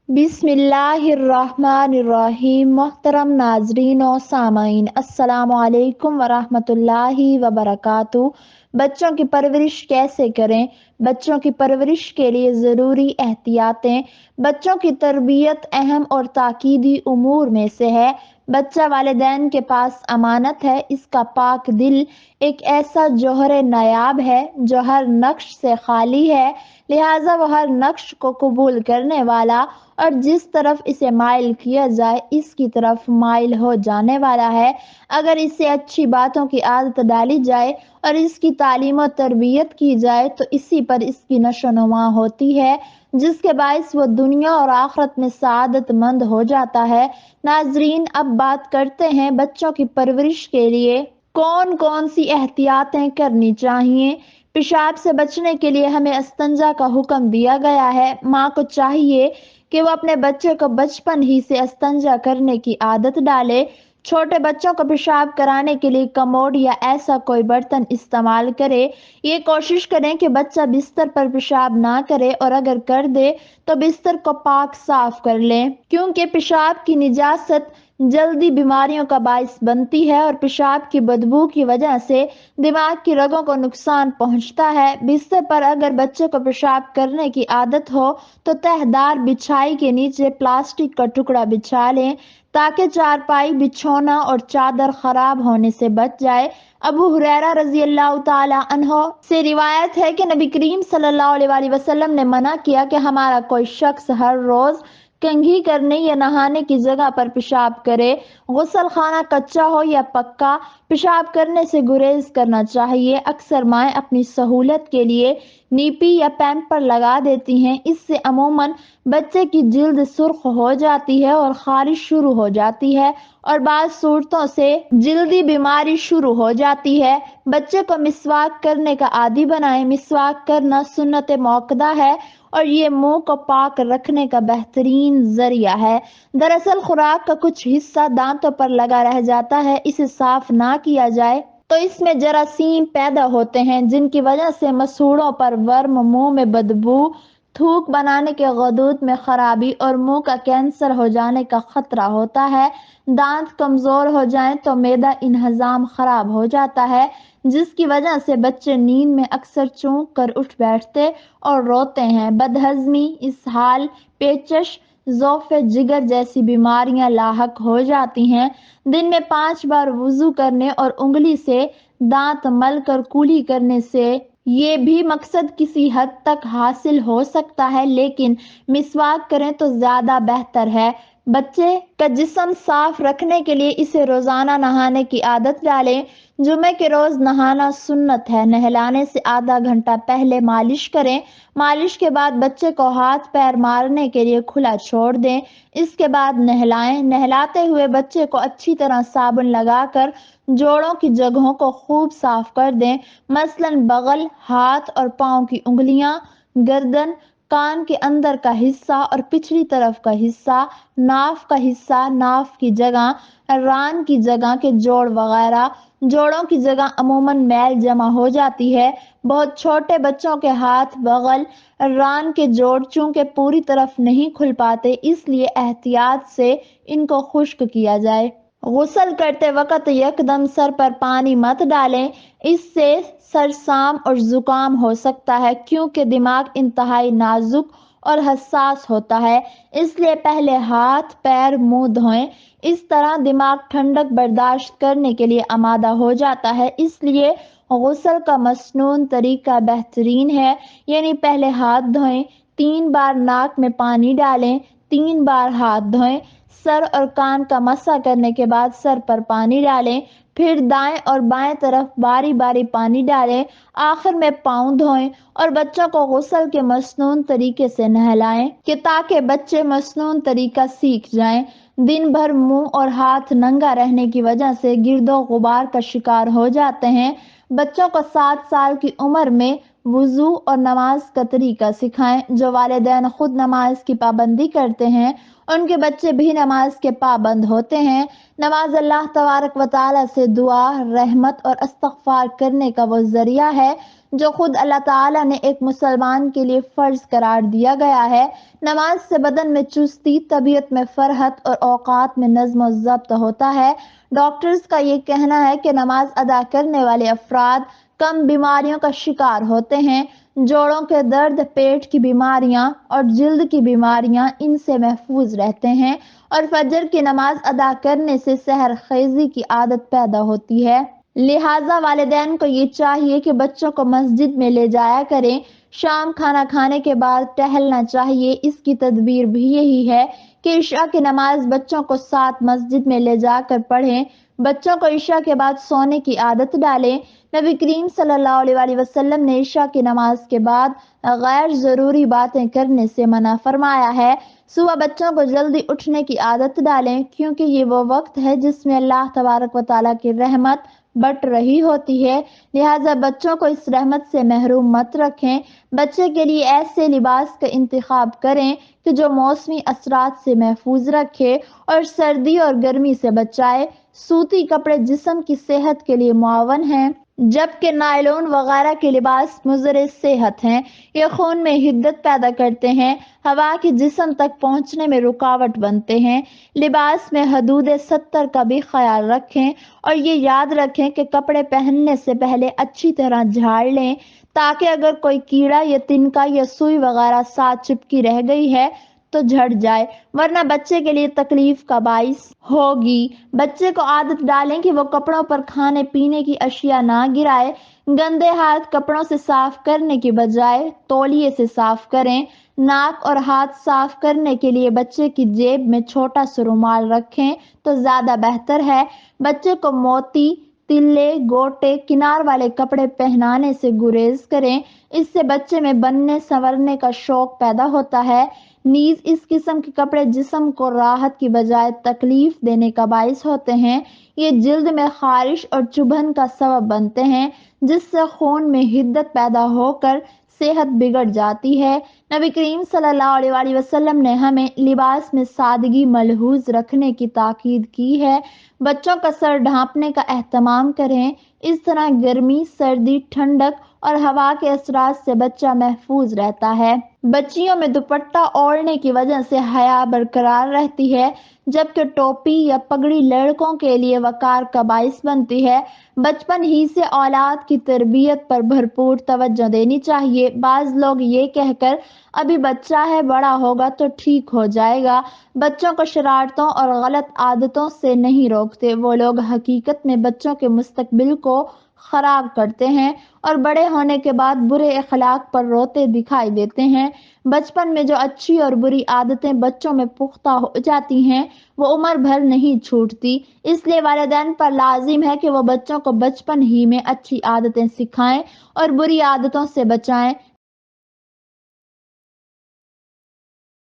बिस्मिल्लाहिर्रहमानिर्रहीम। मोहतरम नाजरीन और सामाइन, अस्सलाम वालेकुम वरहमतुल्लाहि वबरकातुहू। बच्चों की परवरिश कैसे करें? बच्चों की परवरिश के लिए ज़रूरी एहतियातें। बच्चों की तरबियत अहम और ताकीदी उमूर में से है। बच्चा वालिदैन के पास अमानत है। इसका पाक दिल एक ऐसा जौहर नायाब है जो हर नक्श से खाली है, लिहाजा वह हर नक्श को कबूल करने वाला और जिस तरफ इसे माइल किया जाए इसकी तरफ माइल हो जाने वाला है। अगर इसे अच्छी बातों की आदत डाली जाए और इसकी तालीम और तरबियत की जाए तो इसी पर इसकी नशोनुमा होती है, जिसके बायस वो दुनिया और आखिरत में सआदतमंद हो जाता है। नाजरीन, अब बात करते हैं बच्चों की परवरिश के लिए कौन कौन सी एहतियातें करनी चाहिए। पेशाब से बचने के लिए हमें अस्तंजा का हुक्म दिया गया है। माँ को चाहिए कि वो अपने बच्चे को बचपन ही से अस्तंजा करने की आदत डाले। छोटे बच्चों को पेशाब कराने के लिए कमोड या ऐसा कोई बर्तन इस्तेमाल करे। ये कोशिश करें कि बच्चा बिस्तर पर पेशाब ना करे और अगर कर दे तो बिस्तर को पाक साफ कर लें, क्योंकि पेशाब की निजासत जल्दी बीमारियों का बायस बनती है और पेशाब की बदबू की वजह से दिमाग की रगों को नुकसान पहुंचता है। बिस्तर पर अगर बच्चे को पेशाब करने की आदत हो तो तहदार बिछाई के नीचे प्लास्टिक का टुकड़ा बिछा लें ताकि चारपाई, बिछौना और चादर खराब होने से बच जाए। अबू हुरैरा रजी अल्लाह ताला अन्हो से रिवायत है कि नबी करीम सल्लल्लाहु अलैहि वसल्लम ने मना किया कि हमारा कोई शख्स हर रोज कंघी करने या नहाने की जगह पर पेशाब करे। गुसल खाना कच्चा हो या पक्का, पेशाब करने से गुरेज करना चाहिए। अक्सर माएँ अपनी सहूलत के लिए नीपी या पैम्पर लगा देती हैं। इससे अमूमन बच्चे की जिल्द सुर्ख हो जाती है और खारिश शुरू हो जाती है और बाद सूरतों से जिल्दी बीमारी शुरू हो जाती है। बच्चे को मिसवाक करने का आदी बनाएं। मिसवाक करना सुन्नत मौकदा है और ये मुंह को पाक रखने का बेहतरीन जरिया है। दरअसल खुराक का कुछ हिस्सा दांतों पर लगा रह जाता है, इसे साफ ना किया जाए तो इसमें जरासीम पैदा होते हैं जिनकी वजह से मसूड़ों पर वर्म, मुंह में बदबू, थूक बनाने के गदूद में खराबी और मुंह का कैंसर हो जाने का खतरा होता है। दांत कमजोर हो जाएं तो मैदा इन्हजाम खराब हो जाता है, जिसकी वजह से बच्चे नींद में अक्सर चूक कर उठ बैठते और रोते हैं। बदहजमी, इसहाल, पेचश, ज़ौफ़े जिगर जैसी बीमारियां लाहक हो जाती हैं। दिन में 5 बार वुजू करने और उंगली से दांत मल कर कुली करने से ये भी मकसद किसी हद तक हासिल हो सकता है, लेकिन मिसवाक करें तो ज्यादा बेहतर है। बच्चे का जिस्म साफ रखने के लिए इसे रोजाना नहाने की आदत डालें। जुमे के रोज नहाना सुन्नत है। नहलाने से आधा घंटा पहले मालिश करें। मालिश के बाद बच्चे को हाथ पैर मारने के लिए खुला छोड़ दें। इसके बाद नहलाएं। नहलाते हुए बच्चे को अच्छी तरह साबुन लगाकर जोड़ों की जगहों को खूब साफ कर दें, मसलन बगल, हाथ और पांव की उंगलियां, गर्दन, कान के अंदर का हिस्सा और पिछली तरफ का हिस्सा, नाफ का हिस्सा, नाफ की जगह, रान की जगह के जोड़ वगैरह। जोड़ों की जगह अमूमन मैल जमा हो जाती है। बहुत छोटे बच्चों के हाथ, बगल, रान के जोड़ चूंकि पूरी तरफ नहीं खुल पाते, इसलिए एहतियात से इनको खुश्क किया जाए। गुस्ल करते वक्त यकदम सर पर पानी मत डालें, इससे सरसाम और जुकाम हो सकता है, क्योंकि दिमाग इंतहाई नाजुक और हसास होता है। इसलिए पहले हाथ, पैर, मुंह धोएं। इस तरह दिमाग ठंडक बर्दाश्त करने के लिए आमादा हो जाता है। इसलिए गुस्ल का मसनून तरीका बेहतरीन है, यानी पहले हाथ धोएं, 3 बार नाक में पानी डालें, 3 बार हाथ धोएं। सर और कान का मसा करने के बाद सर पर पानी डालें, फिर दाएं और बाएं तरफ बारी बारी पानी डालें, आखिर में पाँव धोएं और बच्चों को गुस्ल के मसनून तरीके से नहलाएं कि ताकि बच्चे मसनून तरीका सीख जाएं। दिन भर मुंह और हाथ नंगा रहने की वजह से गिर्दो गुबार का शिकार हो जाते हैं। बच्चों को 7 साल की उम्र में وضو اور نماز کا طریقہ سکھائیں۔ جو والدین خود نماز کی پابندی کرتے ہیں ان کے بچے بھی نماز کے پابند ہوتے ہیں۔ نماز اللہ تبارک و تعالی سے دعا، رحمت اور استغفار کرنے کا وہ ذریعہ ہے جو خود اللہ تعالی نے ایک مسلمان کے لیے فرض قرار دیا گیا ہے۔ نماز سے بدن میں چستی، طبیعت میں فرحت اور اوقات میں نظم و ضبط ہوتا ہے۔ ڈاکٹرز کا یہ کہنا ہے کہ نماز ادا کرنے والے افراد کم بیماریوں کا شکار ہوتے ہیں۔ جوڑوں کے درد، پیٹ کی بیماریاں اور جلد کی بیماریاں ان سے محفوظ رہتے ہیں، اور فجر کی نماز ادا کرنے سے سحر خیزی کی عادت پیدا ہوتی ہے۔ لہٰذا والدین کو یہ چاہیے کہ بچوں کو مسجد میں لے جایا کریں۔ شام کھانا کھانے کے بعد ٹہلنا چاہیے۔ اس کی تدبیر بھی یہی ہے کہ عشاء کی نماز بچوں کو ساتھ مسجد میں لے جا کر پڑھیں۔ بچوں کو عشاء کے بعد سونے کی عادت ڈالیں۔ نبی کریم صلی اللہ علیہ وسلم نے عشاء کی نماز کے بعد غیر ضروری باتیں کرنے سے منع فرمایا ہے۔ صبح بچوں کو جلدی اٹھنے کی عادت ڈالیں، کیونکہ یہ وہ وقت ہے جس میں اللہ تبارک و تعالیٰ کی رحمت بٹ رہی ہوتی ہے، لہٰذا بچوں کو اس رحمت سے محروم مت رکھیں۔ بچے کے لیے ایسے لباس کا انتخاب کریں کہ جو موسمی اثرات سے محفوظ رکھے اور سردی اور گرمی سے بچائے۔ سوتی کپڑے جسم کی صحت کے لیے معاون ہیں، جبکہ نائلون وغیرہ کے لباس مضر صحت ہیں۔ یہ خون میں حدت پیدا کرتے ہیں، ہوا کی جسم تک پہنچنے میں رکاوٹ بنتے ہیں۔ لباس میں حدود 70 کا بھی خیال رکھیں، اور یہ یاد رکھیں کہ کپڑے پہننے سے پہلے اچھی طرح جھاڑ لیں، تاکہ اگر کوئی کیڑا یا تنکا یا سوئی وغیرہ ساتھ چپکی رہ گئی ہے تو جھڑ جائے، ورنہ بچے کے لیے تکلیف کا باعث ہوگی۔ بچے کو عادت ڈالیں کہ وہ کپڑوں پر کھانے پینے کی اشیاء نہ گرائے۔ گندے ہاتھ کپڑوں سے صاف کرنے کی بجائے تولیے سے صاف کریں۔ ناک اور ہاتھ صاف کرنے کے لیے بچے کی جیب میں چھوٹا سا رومال رکھیں تو زیادہ بہتر ہے۔ بچے کو موتی، تلے، گوٹے، کنار والے کپڑے پہنانے سے گریز کریں، اس سے بچے میں بننے سنورنے کا شوق پیدا ہوتا ہے۔ نیز اس قسم کے کپڑے جسم کو راحت کی بجائے تکلیف دینے کا باعث ہوتے ہیں۔ یہ جلد میں خارش اور چبھن کا سبب بنتے ہیں، جس سے خون میں حدت پیدا ہو کر صحت بگڑ جاتی ہے۔ نبی کریم صلی اللہ علیہ وسلم نے ہمیں لباس میں سادگی ملحوظ رکھنے کی تاکید کی ہے۔ بچوں کا سر ڈھانپنے کا اہتمام کریں، اس طرح گرمی، سردی، ٹھنڈک اور ہوا کے اثرات سے بچہ محفوظ رہتا ہے۔ بچیوں میں دوپٹہ اوڑھنے کی وجہ سے حیا برقرار رہتی ہے، جبکہ ٹوپی یا پگڑی لڑکوں کے لیے وقار کا باعث بنتی ہے۔ بچپن ہی سے اولاد کی تربیت پر بھرپور توجہ دینی چاہیے۔ بعض لوگ یہ کہہ کر ابھی بچہ ہے، بڑا ہوگا تو ٹھیک ہو جائے گا، بچوں کو شرارتوں اور غلط عادتوں سے نہیں روکتے۔ وہ لوگ حقیقت میں بچوں کے مستقبل کو خراب کرتے ہیں اور بڑے ہونے کے بعد برے اخلاق پر روتے دکھائی دیتے ہیں۔ بچپن میں جو اچھی اور بری عادتیں بچوں میں پختہ ہو جاتی ہیں وہ عمر بھر نہیں چھوٹتی، اس لیے والدین پر لازم ہے کہ وہ بچوں کو بچپن ہی میں اچھی عادتیں سکھائیں اور بری عادتوں سے بچائیں۔